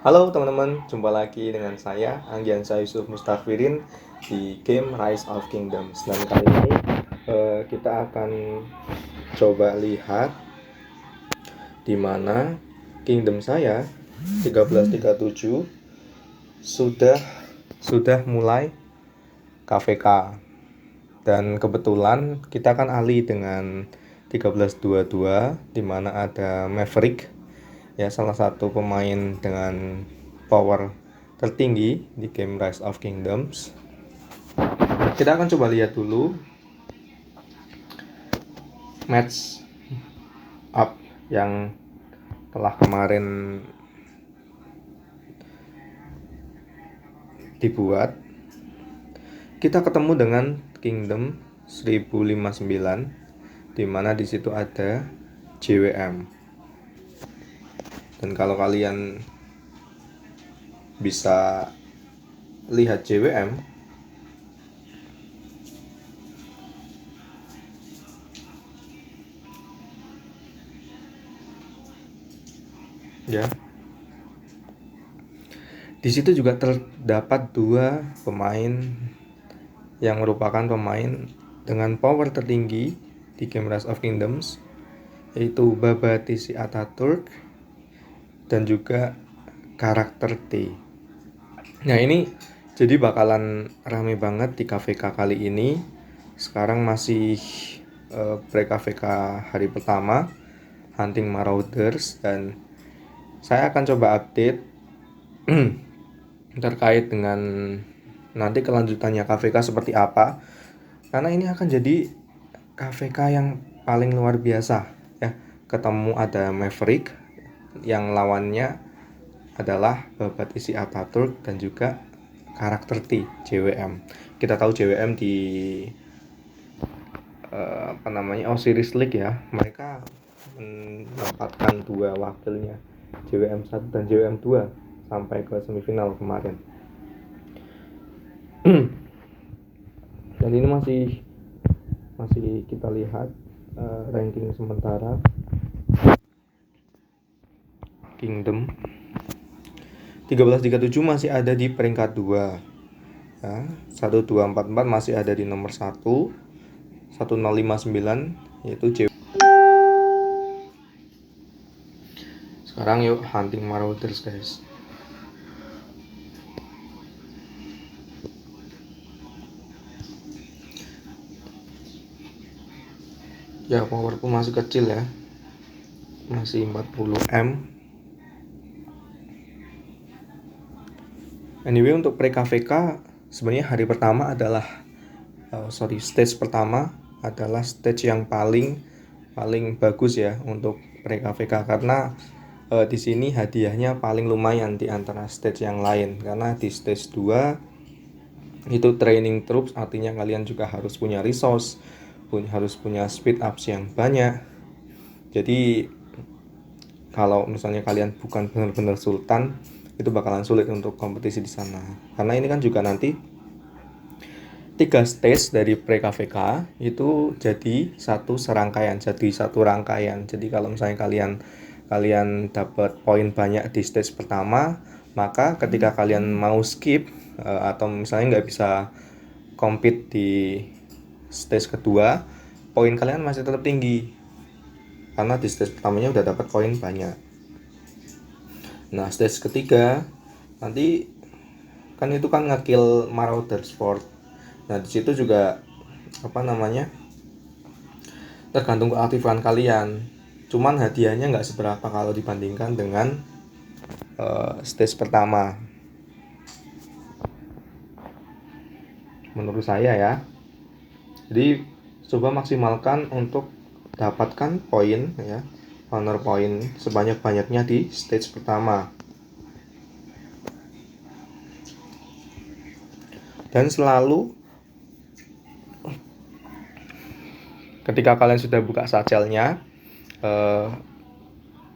Halo teman-teman, jumpa lagi dengan saya Anggiansa Yusuf Mustafirin di game Rise of Kingdoms. Dan kali ini kita akan coba lihat di mana kingdom saya 1337 sudah mulai KVK. Dan kebetulan kita kan alih dengan 1322 di mana ada Maverick, ya, salah satu pemain dengan power tertinggi di game Rise of Kingdoms. Kita akan coba lihat dulu match up yang telah kemarin dibuat. Kita ketemu dengan Kingdom 1059 di mana di situ ada JWM. Dan kalau kalian bisa lihat JWM, ya, di situ juga terdapat dua pemain yang merupakan pemain dengan power tertinggi di game Rise of Kingdoms, yaitu Babatisi Ataturk dan juga karakter T. Nah, ini jadi bakalan rame banget di KVK kali ini. Sekarang masih pre-KVK hari pertama Hunting Marauders, dan saya akan coba update terkait dengan nanti kelanjutannya KVK seperti apa, karena ini akan jadi KVK yang paling luar biasa, ya. Ketemu ada Maverick yang lawannya adalah Babat Isi Ataturk dan juga karakter T, JWM. Kita tahu JWM di Osiris League, ya, mereka menempatkan dua wakilnya, JWM 1 dan JWM 2, sampai ke semifinal kemarin. Dan ini masih kita lihat ranking sementara Kingdom 1337 masih ada di peringkat 2, ya. 1244 masih ada di nomor 1. 1059 yaitu JW. Sekarang yuk Hunting Marauders, guys. Ya, powerku masih kecil, ya, masih 40M. Anyway, untuk pre-KVK sebenarnya hari pertama adalah stage pertama adalah stage yang paling bagus, ya, untuk pre-KVK, karena di sini hadiahnya paling lumayan di antara stage yang lain, karena di stage 2 itu training troops, artinya kalian juga harus punya resource, harus punya speed ups yang banyak. Jadi kalau misalnya kalian bukan benar-benar sultan, itu bakalan sulit untuk kompetisi di sana. Karena ini kan juga nanti 3 stage dari pre-KVK itu jadi satu rangkaian. Jadi kalau misalnya kalian dapat poin banyak di stage pertama, maka ketika kalian mau skip atau misalnya nggak bisa compete di stage kedua, poin kalian masih tetap tinggi karena di stage pertamanya udah dapat poin banyak. Nah, stage ketiga nanti kan itu kan ngekill Marauders Fort. Nah, di situ juga tergantung keaktifan kalian. Cuman hadiahnya nggak seberapa kalau dibandingkan dengan stage pertama, menurut saya, ya. Jadi coba maksimalkan untuk dapatkan poin, ya, honor poin sebanyak-banyaknya di stage pertama. Dan selalu ketika kalian sudah buka satchelnya,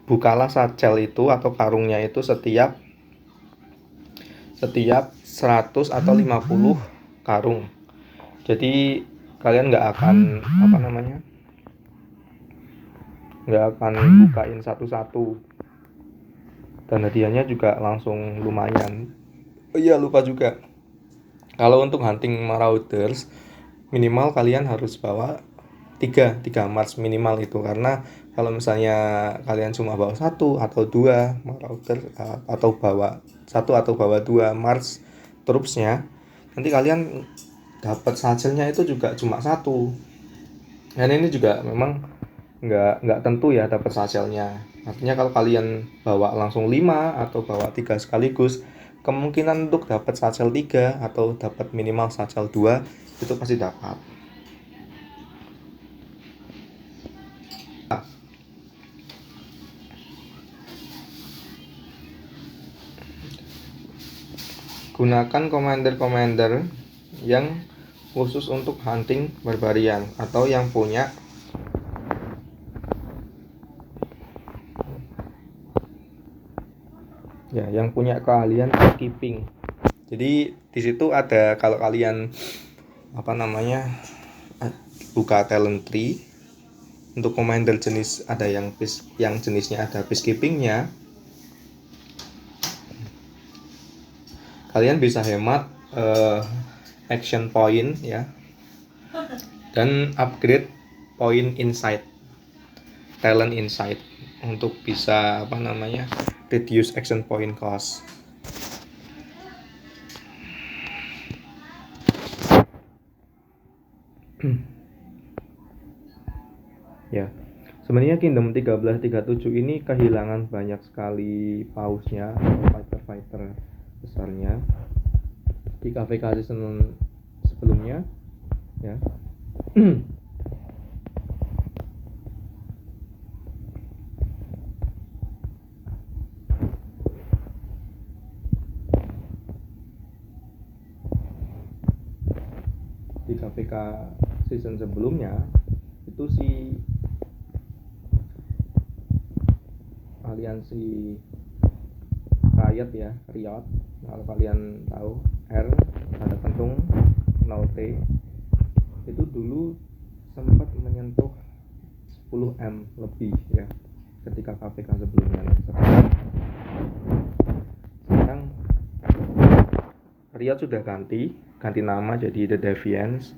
bukalah satchel itu atau karungnya itu setiap 100 atau 50 karung. Jadi kalian nggak akan bukain satu-satu. dan hadiahnya juga langsung lumayan. Oh iya, lupa juga, kalau untuk hunting marauders minimal kalian harus bawa tiga marks minimal itu, karena kalau misalnya kalian cuma bawa satu atau dua marauder atau bawa satu atau bawa dua marks troopsnya, nanti kalian dapat sajelnya itu juga cuma satu. Dan ini juga memang nggak tentu ya dapat sajelnya. Artinya kalau kalian bawa langsung 5 atau bawa 3 sekaligus, kemungkinan untuk dapat sajel 3 atau dapat minimal sajel 2 itu pasti dapat. Gunakan commander-commander yang khusus untuk hunting barbarian atau yang punya keahlian keeping. Jadi di situ ada, kalau kalian buka talent tree untuk commander jenis, ada yang jenisnya ada peacekeepingnya, kalian bisa hemat action point ya, dan upgrade point insight, talent insight, untuk bisa reduce action point cost. Ya, sebenarnya Kingdom 1337 ini kehilangan banyak sekali pausnya atau fighter besarnya di KVK season sebelumnya ya. Di KVK season sebelumnya itu si aliansi Riot, kalau kalian tahu, R ada pentung 0T, itu dulu sempat menyentuh 10M lebih ya ketika KVK sebelumnya. Sekarang Riot sudah ganti nama jadi The Deviants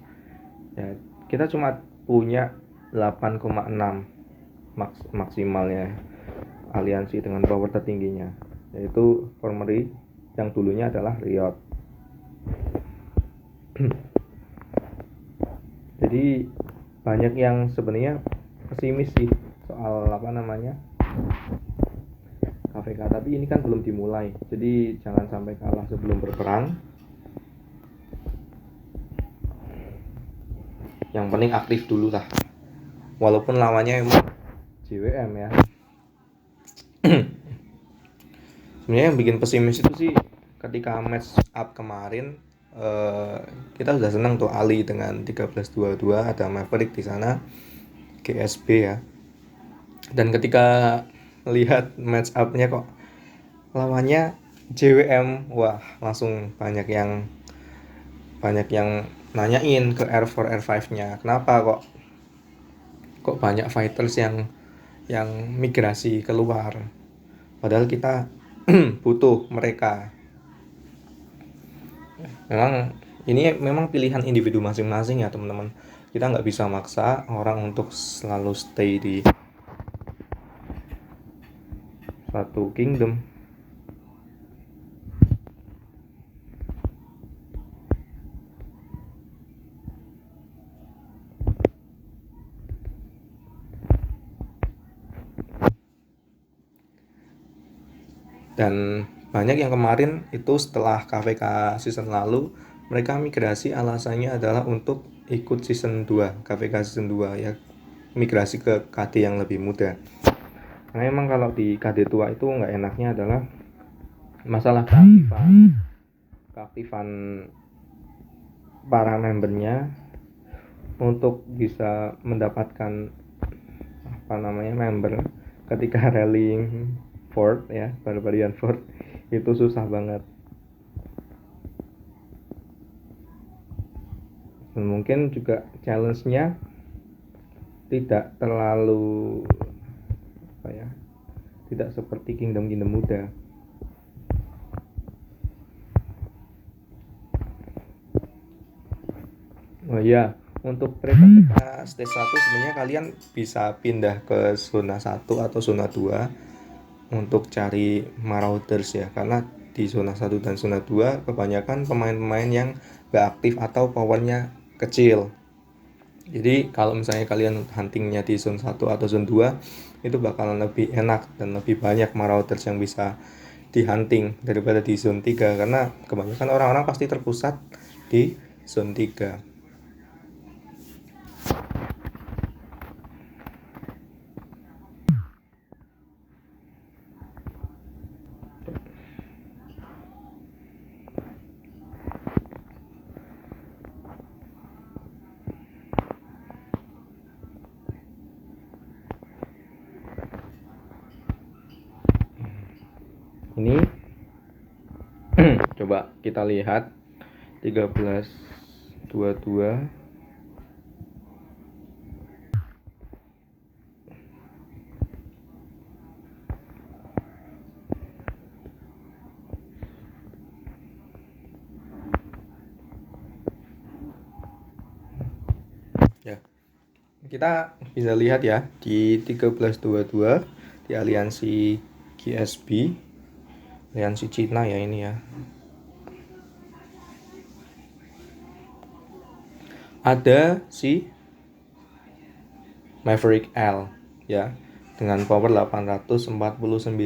ya. Kita cuma punya 8,6 maksimalnya aliansi dengan power tertingginya, yaitu Formery yang dulunya adalah Riot. Jadi banyak yang sebenarnya pesimis sih soal KVK, tapi ini kan belum dimulai, jadi jangan sampai kalah sebelum berperang. Yang penting aktif dulu lah, walaupun lawannya emang JWM ya. Sebenarnya yang bikin pesimis itu sih ketika match up kemarin, kita sudah senang tuh Ali dengan 1322, ada Maverick di sana, GSB ya. Dan ketika melihat match up-nya kok lawannya JWM, wah langsung banyak yang nanyain ke R4 R5-nya, kenapa kok banyak fighters yang migrasi keluar, padahal kita butuh mereka. Memang pilihan individu masing-masing ya teman-teman. Kita nggak bisa maksa orang untuk selalu stay di satu kingdom. Dan banyak yang kemarin itu setelah KVK season lalu, mereka migrasi alasannya adalah untuk ikut season 2, KVK season 2 ya, migrasi ke KD yang lebih muda. Karena emang kalau di KD tua itu nggak enaknya adalah masalah keaktifan para membernya untuk bisa mendapatkan member ketika rallying fort ya, Barbarian Fort itu susah banget. Dan mungkin juga challenge-nya tidak terlalu tidak seperti kingdom-kingdom muda. Oh iya, untuk PKPK stage 1 sebenarnya kalian bisa pindah ke zona 1 atau zona 2 untuk cari marauders ya, karena di zona 1 dan zona 2 kebanyakan pemain-pemain yang gak aktif atau powernya kecil. Jadi kalau misalnya kalian huntingnya di zone 1 atau zone 2 itu bakalan lebih enak dan lebih banyak marauders yang bisa dihunting daripada di zone 3, karena kebanyakan orang-orang pasti terpusat di zone 3. Ini coba kita lihat 1322. Ya. Kita bisa lihat ya di 1322 di aliansi GSB, aliansi Cina ya ini ya. Ada si Maverick L ya dengan power 849.000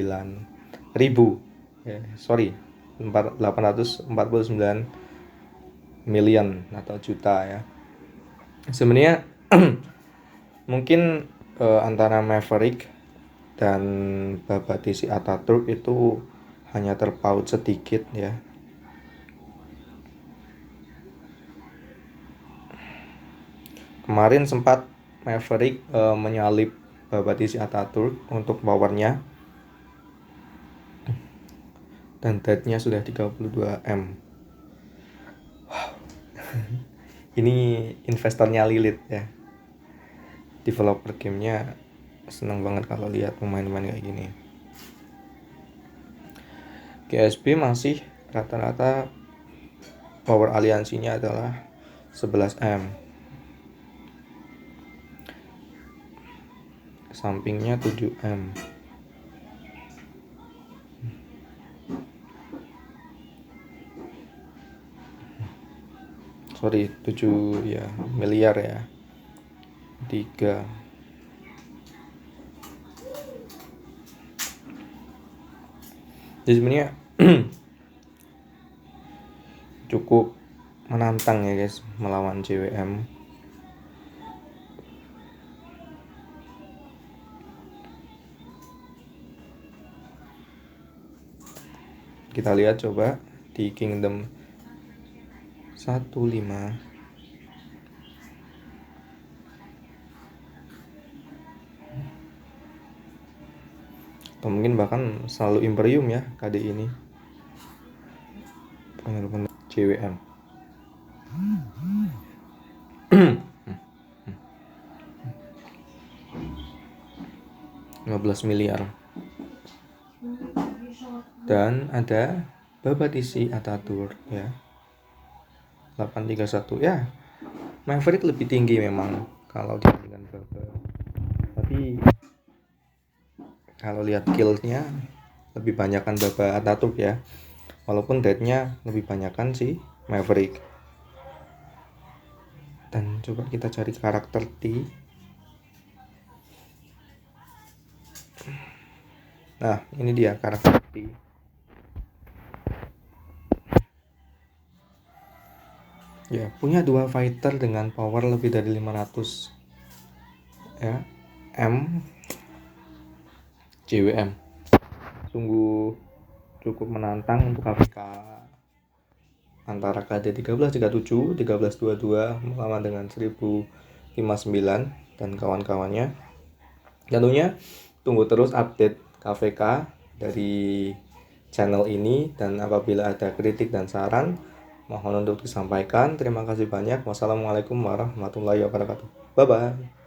ya, 849 million atau juta ya. Sebenarnya mungkin antara Maverick dan Babadisi Ataturk itu hanya terpaut sedikit ya. Kemarin sempat Maverick menyalip Babadisi Ataturk untuk powernya, dan deadnya sudah 32M. Wow. Ini investornya Lilith ya. Developer gamenya seneng banget kalau lihat pemain-pemain kayak gini. GSB masih rata-rata power aliansinya adalah 11M. Sampingnya 7M. Sorry, 7 ya miliar ya. 3. Jadi sebenarnya cukup menantang ya guys melawan JWM. Kita lihat coba di Kingdom 15. Atau mungkin bahkan selalu Imperium ya KD ini. Benar-benar JWM. 15 miliar. Dan ada Babadisi Ataturk ya. 831 ya. Maverick lebih tinggi memang kalau dibandingkan Baba. Tapi kalau lihat killnya lebih banyakkan Baba Ataturk ya. Walaupun deadnya lebih banyakkan si Maverick. Dan coba kita cari karakter T. Nah, ini dia karakter T. Ya, punya 2 fighter dengan power lebih dari 500 ya. M JWM. Sungguh cukup menantang untuk KPK antara KD 1337, 1322 melawan dengan 1059 dan kawan-kawannya. Tentunya tunggu terus update KVK dari channel ini, dan apabila ada kritik dan saran mohon untuk disampaikan. Terima kasih banyak. Wassalamualaikum warahmatullahi wabarakatuh. Bye bye.